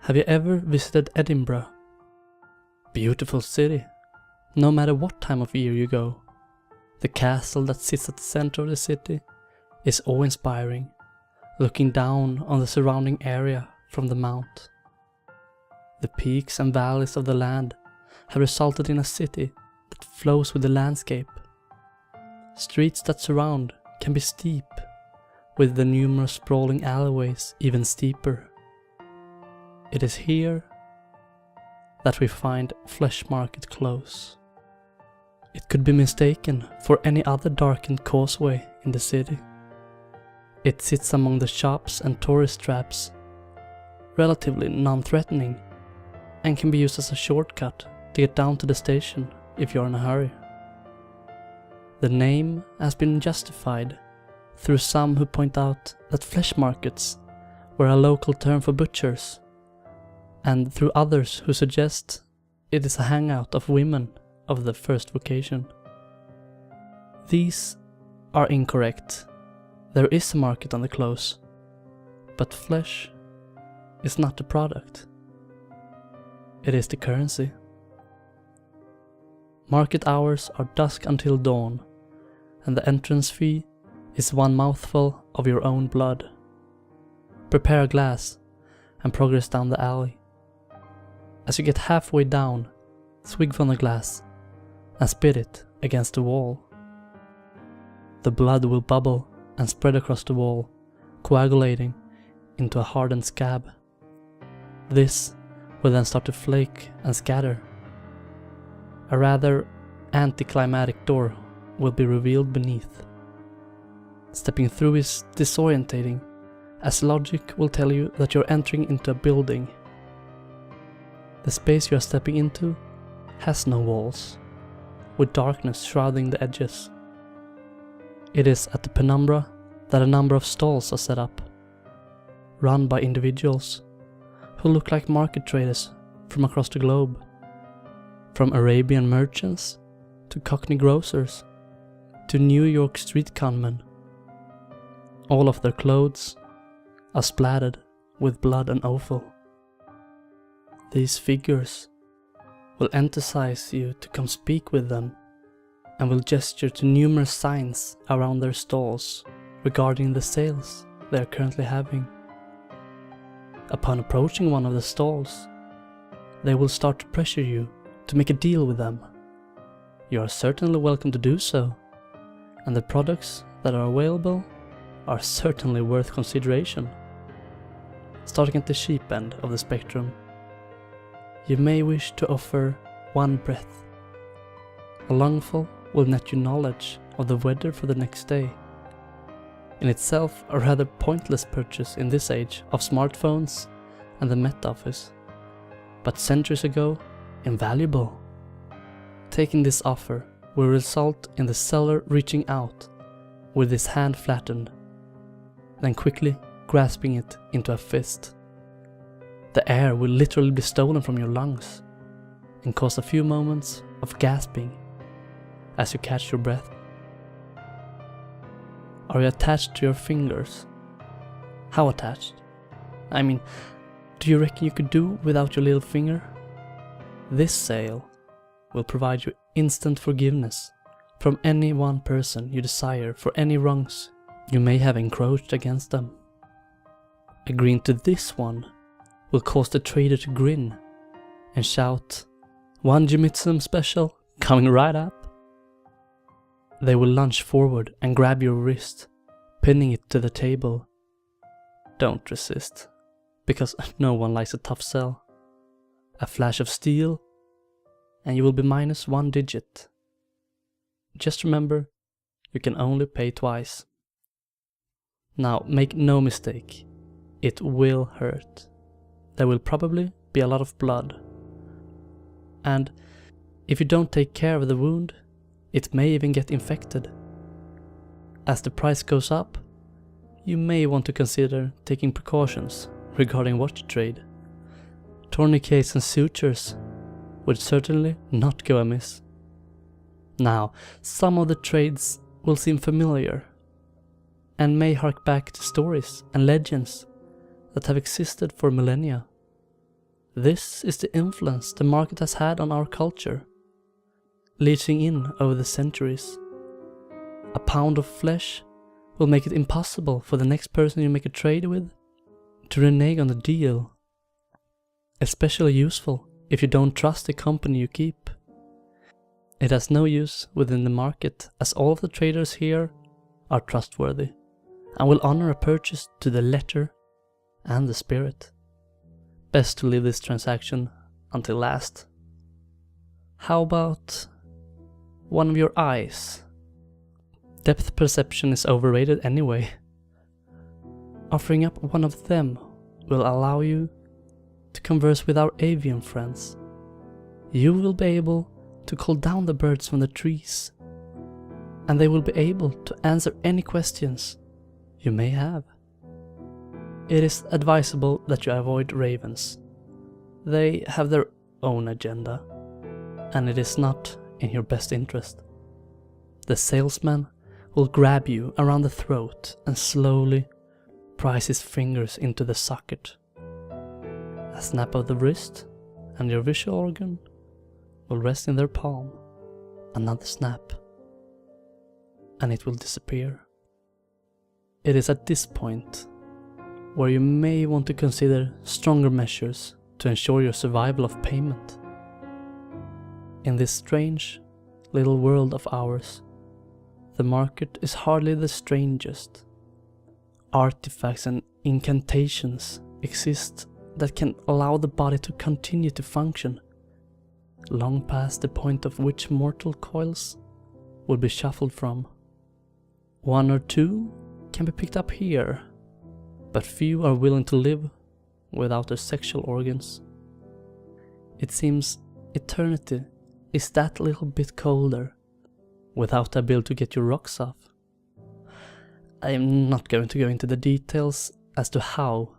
Have you ever visited Edinburgh? Beautiful city, no matter what time of year you go. The castle that sits at the center of the city is awe-inspiring, looking down on the surrounding area from the mount. The peaks and valleys of the land have resulted in a city that flows with the landscape. Streets that surround can be steep, with the numerous sprawling alleyways even steeper. It is here that we find Flesh Market Close. It could be mistaken for any other darkened causeway in the city. It sits among the shops and tourist traps, relatively non-threatening, and can be used as a shortcut to get down to the station if you're in a hurry. The name has been justified through some who point out that flesh markets were a local term for butchers, and through others who suggest it is a hangout of women of the first vocation. These are incorrect. There is a market on the close, but flesh is not the product. It is the currency. Market hours are dusk until dawn, and the entrance fee is one mouthful of your own blood. Prepare a glass and progress down the alley. As you get halfway down, swig from the glass and spit it against the wall. The blood will bubble and spread across the wall, coagulating into a hardened scab. This will then start to flake and scatter. A rather anticlimactic door will be revealed beneath. Stepping through is disorientating, as logic will tell you that you're entering into a building. The space you are stepping into has no walls, with darkness shrouding the edges. It is at the penumbra that a number of stalls are set up, run by individuals who look like market traders from across the globe. From Arabian merchants to Cockney grocers to New York street conmen. All of their clothes are splattered with blood and offal. These figures will emphasize you to come speak with them and will gesture to numerous signs around their stalls regarding the sales they are currently having. Upon approaching one of the stalls, they will start to pressure you to make a deal with them. You are certainly welcome to do so, and the products that are available are certainly worth consideration. Starting at the cheap end of the spectrum, you may wish to offer one breath. A lungful will net you knowledge of the weather for the next day. In itself a rather pointless purchase in this age of smartphones and the Met Office, but centuries ago invaluable. Taking this offer will result in the seller reaching out with his hand flattened, then quickly grasping it into a fist. The air will literally be stolen from your lungs and cause a few moments of gasping as you catch your breath. Are you attached to your fingers? How attached? I mean, do you reckon you could do without your little finger? This sale will provide you instant forgiveness from any one person you desire for any wrongs you may have encroached against them. Agreeing to this one will cause the trader to grin and shout, "One Jimitsum special coming right up." They will lunge forward and grab your wrist, pinning it to the table. Don't resist, because no one likes a tough sell. A flash of steel, and you will be minus one digit. Just remember, you can only pay twice. Now, make no mistake, it will hurt. There will probably be a lot of blood. And if you don't take care of the wound, it may even get infected. As the price goes up, you may want to consider taking precautions regarding what you trade. Tourniquets and sutures would certainly not go amiss. Now, some of the trades will seem familiar and may hark back to stories and legends that have existed for millennia. This is the influence the market has had on our culture, leaching in over the centuries. A pound of flesh will make it impossible for the next person you make a trade with to renege on the deal. Especially useful if you don't trust the company you keep. It has no use within the market, as all of the traders here are trustworthy and will honor a purchase to the letter and the spirit. Best to leave this transaction until last. How about one of your eyes? Depth perception is overrated anyway. Offering up one of them will allow you to converse with our avian friends. You will be able to call down the birds from the trees, and they will be able to answer any questions you may have. It is advisable that you avoid ravens. They have their own agenda, and it is not in your best interest. The salesman will grab you around the throat and slowly prise his fingers into the socket. A snap of the wrist, and your visual organ will rest in their palm. Another snap, and it will disappear. It is at this point where you may want to consider stronger measures to ensure your survival of payment. In this strange little world of ours, the market is hardly the strangest. Artifacts and incantations exist that can allow the body to continue to function, long past the point of which mortal coils will be shuffled from. One or two can be picked up here, but few are willing to live without their sexual organs. It seems eternity is that little bit colder, without the ability to get your rocks off. I am not going to go into the details as to how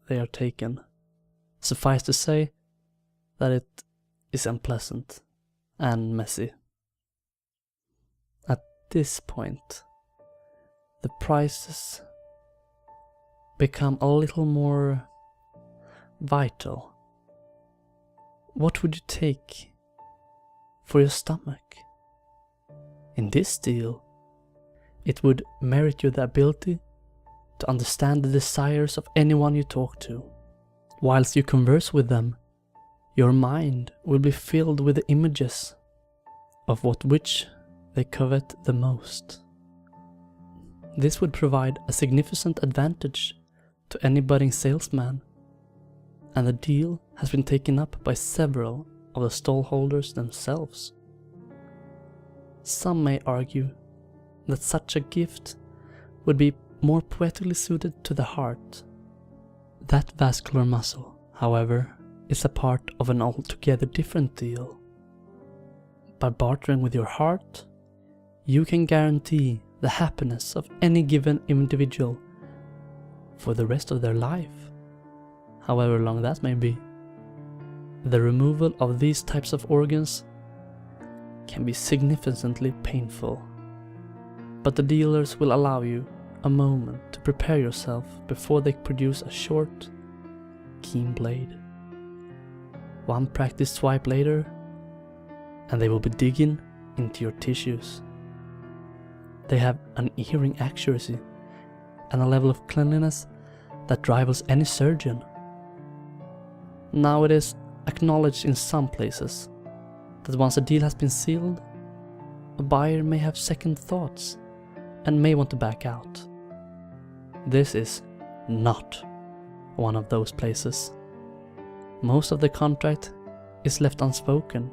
they are taken. Suffice to say that it is unpleasant and messy. At this point, the prices become a little more vital. What would you take for your stomach? In this deal, it would merit you the ability to understand the desires of anyone you talk to. Whilst you converse with them, your mind will be filled with the images of which they covet the most. This would provide a significant advantage to any budding salesman, and the deal has been taken up by several of the stallholders themselves. Some may argue that such a gift would be more poetically suited to the heart. That vascular muscle, however, is a part of an altogether different deal. By bartering with your heart, you can guarantee the happiness of any given individual for the rest of their life, however long that may be. The removal of these types of organs can be significantly painful, but the dealers will allow you a moment to prepare yourself before they produce a short, keen blade. One practice swipe later, and they will be digging into your tissues. They have an unerring accuracy and a level of cleanliness that rivals any surgeon. Now it is acknowledged in some places that once a deal has been sealed, a buyer may have second thoughts and may want to back out. This is not one of those places. Most of the contract is left unspoken,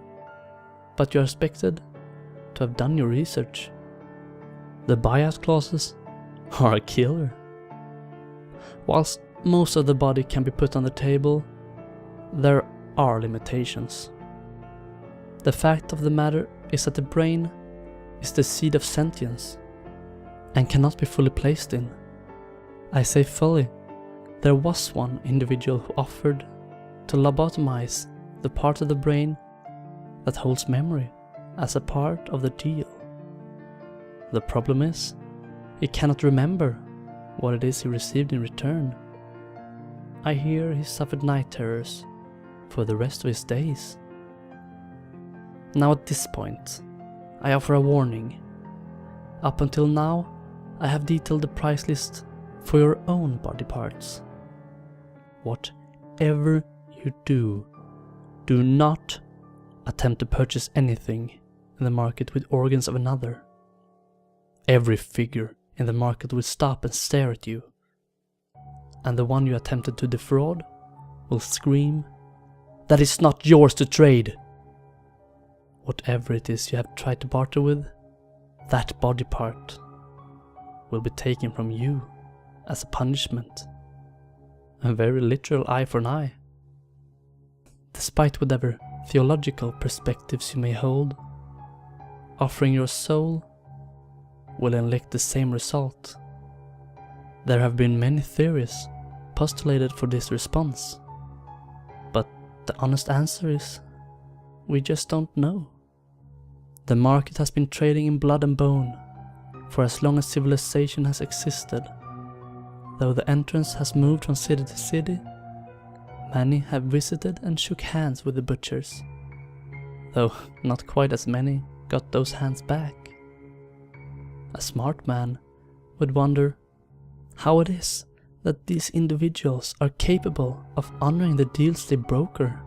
but you are expected to have done your research. The buyout clauses are a killer. Whilst most of the body can be put on the table, there are limitations. The fact of the matter is that the brain is the seed of sentience and cannot be fully placed in. I say fully. There was one individual who offered to lobotomize the part of the brain that holds memory as a part of the deal. The problem is, he cannot remember what it is he received in return. I hear he suffered night terrors for the rest of his days. Now at this point, I offer a warning. Up until now, I have detailed the price list for your own body parts. Whatever you do, do not attempt to purchase anything in the market with organs of another. Every figure in the market will stop and stare at you, and the one you attempted to defraud will scream, "That is not yours to trade!" Whatever it is you have tried to barter with, that body part will be taken from you as a punishment. A very literal eye for an eye. Despite whatever theological perspectives you may hold, offering your soul will inflict the same result. There have been many theories postulated for this response, but the honest answer is, we just don't know. The market has been trading in blood and bone for as long as civilization has existed. Though the entrance has moved from city to city, many have visited and shook hands with the butchers, though not quite as many got those hands back. A smart man would wonder how it is that these individuals are capable of honoring the deals they broker.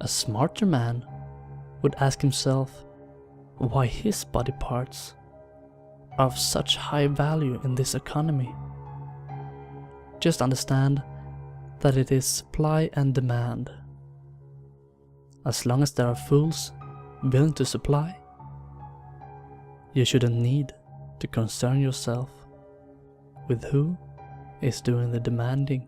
A smarter man would ask himself why his body parts are of such high value in this economy. Just understand that it is supply and demand. As long as there are fools willing to supply, you shouldn't need to concern yourself with who is doing the demanding.